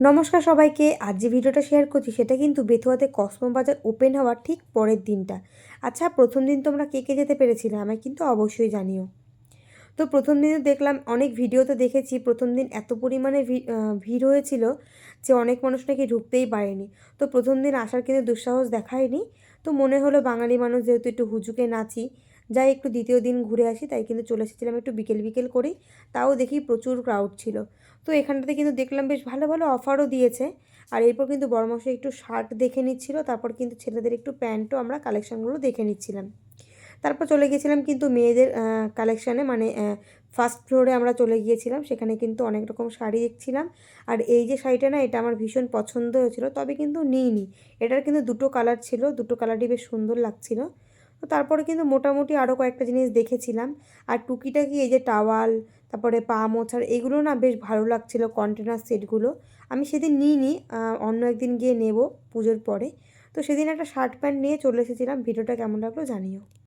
নমস্কার সবাইকে। আজ যে ভিডিওটা শেয়ার করছি সেটা কিন্তু বেথুয়াতে কসমো বাজার ওপেন হওয়ার ঠিক পরের দিনটা। আচ্ছা, প্রথম দিন তোমরা কে কে যেতে পেরেছিলে আমায় কিন্তু অবশ্যই জানিও। তো প্রথম দিনে দেখলাম, অনেক ভিডিওতে দেখেছি প্রথম দিন এত পরিমাণে ভিড় হয়েছিল যে অনেক মানুষ নাকি ঢুকতেই পারেনি। তো প্রথম দিন আসার কিন্তু দুঃসাহস দেখায়নি। তো মনে হলো বাঙালি মানুষ যেহেতু একটু হুজুকে নাচি, যাই একটু দ্বিতীয় দিন ঘুরে আসি, তাই কিন্তু চলে এসেছিলাম একটু বিকেল বিকেল করেই। তাও দেখি প্রচুর ক্রাউড ছিল। তো এখানটাতে কিন্তু দেখলাম বেশ ভালো ভালো অফারও দিয়েছে। আর এরপর কিন্তু বড়মশাই একটু শার্ট দেখে নিচ্ছিল, তারপর কিন্তু ছেলেদের একটু প্যান্টও আমরা কালেকশানগুলো দেখে নিচ্ছিলাম। তারপর চলে গিয়েছিলাম কিন্তু মেয়েদের কালেকশানে, মানে ফার্স্ট ফ্লোরে আমরা চলে গিয়েছিলাম। সেখানে কিন্তু অনেক রকম শাড়ি দেখছিলাম। আর এই যে শাড়িটা না, এটা আমার ভীষণ পছন্দ হয়েছিল, তবে কিন্তু নিইনি। এটার কিন্তু দুটো কালার ছিল, দুটো কালারই বেশ সুন্দর লাগছিল। তো তারপরে কিন্তু মোটামুটি আরও কয়েকটা জিনিস দেখেছিলাম। আর টুকিটাকি এই যে টাওয়াল, তারপরে পা মোছার, এগুলো না বেশ ভালো লাগছিল, কন্টেনার সেটগুলো। আমি সেদিন নিইনি, অন্য একদিন গিয়ে নেব পুজোর পরে। তো সেদিন একটা শার্ট প্যান্ট নিয়ে চলে এসেছিলাম। ভিডিওটা কেমন লাগলো জানিও।